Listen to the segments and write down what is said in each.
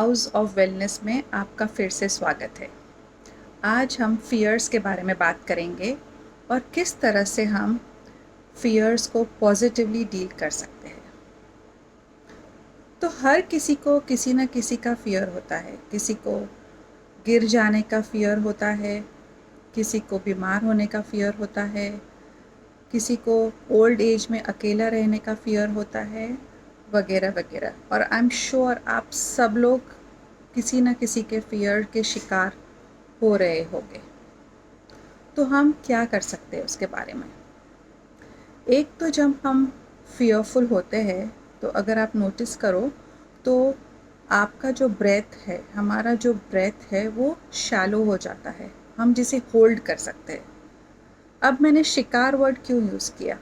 House of wellness में आपका फिर से स्वागत है। आज हम फ़ियर्स के बारे में बात करेंगे और किस तरह से हम फ़ियर्स को पॉजिटिवली डील कर सकते हैं। तो हर किसी को किसी न किसी का फ़ियर होता है। किसी को गिर जाने का फ़ियर होता है, किसी को बीमार होने का फ़ियर होता है, किसी को ओल्ड एज में अकेला रहने का फ़ियर होता है, वगैरह वगैरह। और आई एम श्योर आप सब लोग किसी न किसी के फ़ियर के शिकार हो रहे होंगे। तो हम क्या कर सकते हैं उसके बारे में? एक तो जब हम फ़ियरफुल होते हैं तो अगर आप नोटिस करो तो आपका जो ब्रेथ है, हमारा जो ब्रेथ है वो शैलो हो जाता है, हम जिसे होल्ड कर सकते हैं। अब मैंने शिकार वर्ड क्यों यूज़ किया?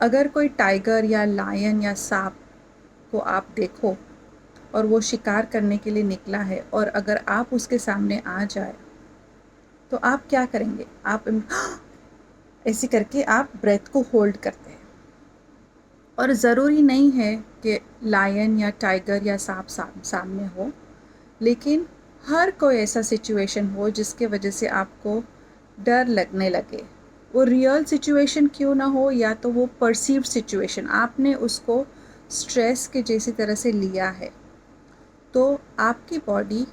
अगर कोई टाइगर या लायन या सांप को आप देखो और वो शिकार करने के लिए निकला है और अगर आप उसके सामने आ जाए तो आप क्या करेंगे? आप ऐसे करके आप ब्रेथ को होल्ड करते हैं। और ज़रूरी नहीं है कि लायन या टाइगर या सांप सामने हो, लेकिन हर कोई ऐसा सिचुएशन हो जिसके वजह से आपको डर लगने लगे। वो रियल सिचुएशन क्यों ना हो, या तो वो परसीव्ड सिचुएशन आपने उसको स्ट्रेस के जैसी तरह से लिया है, तो आपकी बॉडी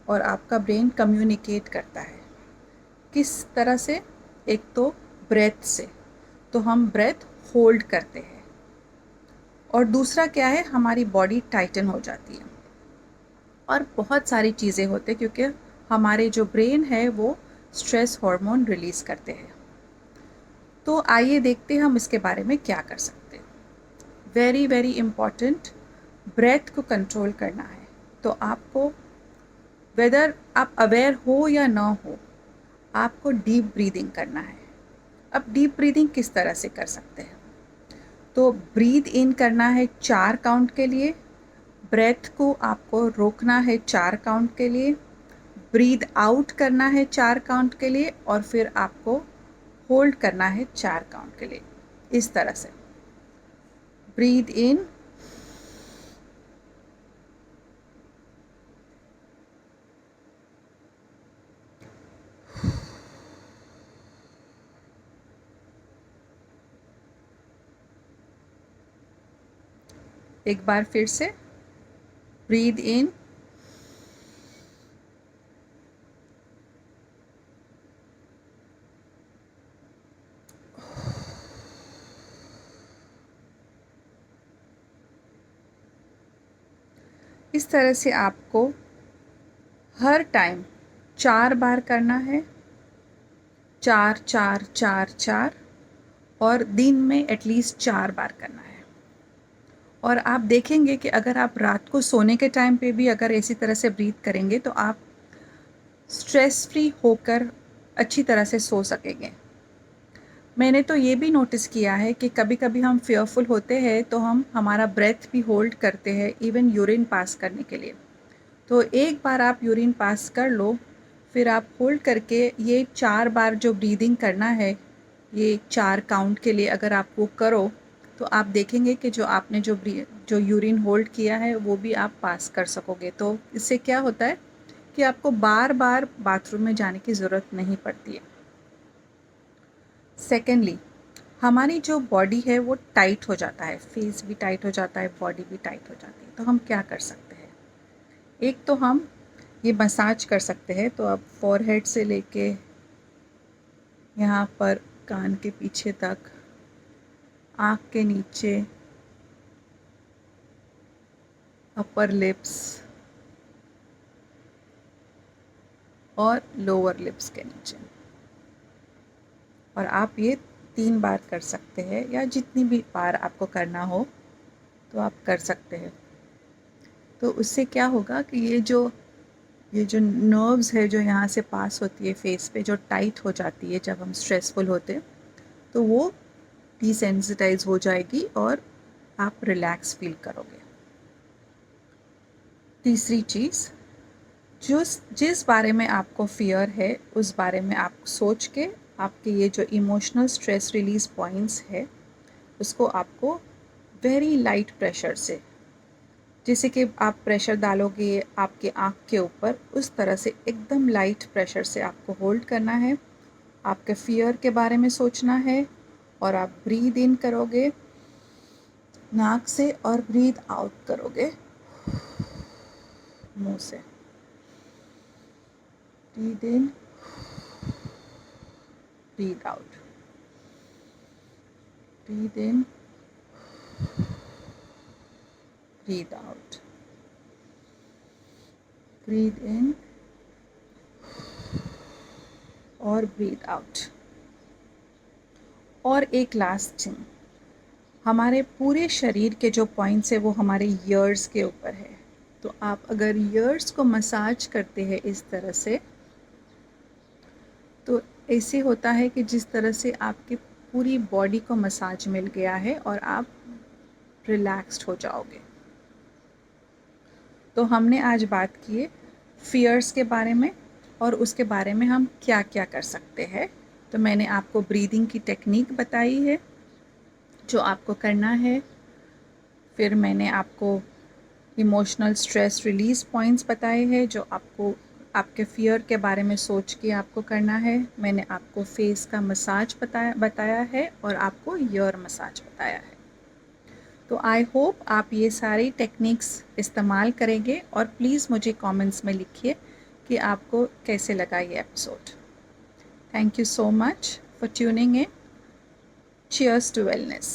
और आपका ब्रेन कम्युनिकेट करता है। किस तरह से? एक तो ब्रेथ से, तो हम ब्रेथ होल्ड करते हैं, और दूसरा क्या है, हमारी बॉडी टाइटन हो जाती है। और बहुत सारी चीज़ें होती हैं क्योंकि हमारे जो ब्रेन है वो स्ट्रेस हार्मोन रिलीज़ करते हैं। तो आइए देखते हैं हम इसके बारे में क्या कर सकते हैं। वेरी वेरी इम्पॉर्टेंट, ब्रेथ को कंट्रोल करना है। तो आपको, वेदर आप अवेयर हो या ना हो, आपको डीप ब्रीदिंग करना है। अब डीप ब्रीदिंग किस तरह से कर सकते हैं? तो ब्रीद इन करना है 4 काउंट के लिए, ब्रेथ को आपको रोकना है 4 काउंट के लिए, ब्रीद आउट करना है 4 काउंट के लिए, और फिर आपको होल्ड करना है 4 काउंट के लिए। इस तरह से ब्रीद इन, एक बार फिर से ब्रीद इन, इस तरह से आपको हर टाइम 4 बार करना है। 4 4 4 4, और दिन में एटलीस्ट 4 बार करना है। और आप देखेंगे कि अगर आप रात को सोने के टाइम पे भी अगर इसी तरह से ब्रीथ करेंगे तो आप स्ट्रेस फ्री होकर अच्छी तरह से सो सकेंगे। मैंने तो ये भी नोटिस किया है कि कभी कभी हम फेयरफुल होते हैं तो हम हमारा ब्रेथ भी होल्ड करते हैं, इवन यूरिन पास करने के लिए। तो एक बार आप यूरिन पास कर लो, फिर आप होल्ड करके ये 4 बार जो ब्रीदिंग करना है, ये 4 काउंट के लिए अगर आप वो करो तो आप देखेंगे कि जो आपने जो यूरिन होल्ड किया है वो भी आप पास कर सकोगे। तो इससे क्या होता है कि आपको बार बार बाथरूम में जाने की ज़रूरत नहीं पड़ती है। सेकेंडली, हमारी जो बॉडी है वो टाइट हो जाता है, फेस भी टाइट हो जाता है, बॉडी भी टाइट हो जाती है। तो हम क्या कर सकते हैं? एक तो हम ये मसाज कर सकते हैं। तो अब फॉरहेड से लेके यहाँ पर कान के पीछे तक, आँख के नीचे, अपर लिप्स और लोअर लिप्स के नीचे। और आप ये 3 बार कर सकते हैं, या जितनी भी बार आपको करना हो तो आप कर सकते हैं। तो उससे क्या होगा कि ये जो नर्व्स है जो यहाँ से पास होती है फेस पे, जो टाइट हो जाती है जब हम स्ट्रेसफुल होते हैं, तो वो डिसेंसिटाइज हो जाएगी और आप रिलैक्स फील करोगे। तीसरी चीज़, जिस बारे में आपको फ़ियर है उस बारे में आप सोच के आपके ये जो इमोशनल स्ट्रेस रिलीज़ पॉइंट्स है उसको आपको वेरी लाइट प्रेशर से जैसे कि आप प्रेशर डालोगे आपके आँख के ऊपर, उस तरह से एकदम लाइट प्रेशर से आपको होल्ड करना है। आपके फ़ियर के बारे में सोचना है और आप ब्रीद इन करोगे नाक से और ब्रीद आउट करोगे मुंह से। Breathe in, breathe out, breathe in, breathe out, breathe in और ब्रीद आउट। और एक लास्ट थिंग, हमारे पूरे शरीर के जो पॉइंट्स है वो हमारे ईयर्स के ऊपर है। तो आप अगर ईयर्स को मसाज करते हैं इस तरह से, तो ऐसे होता है कि जिस तरह से आपकी पूरी बॉडी को मसाज मिल गया है और आप रिलैक्स्ड हो जाओगे। तो हमने आज बात की है फ़ियर्स के बारे में और उसके बारे में हम क्या क्या कर सकते हैं। तो मैंने आपको ब्रीदिंग की टेक्निक बताई है जो आपको करना है। फिर मैंने आपको इमोशनल स्ट्रेस रिलीज़ पॉइंट्स बताए हैं जो आपको आपके फ़ियर के बारे में सोच के आपको करना है। मैंने आपको फेस का मसाज बताया है और आपको ईयर मसाज बताया है। तो आई होप आप ये सारी टेक्निक्स इस्तेमाल करेंगे और प्लीज़ मुझे कमेंट्स में लिखिए कि आपको कैसे लगा ये episode. Thank you so much for tuning in. Cheers to wellness.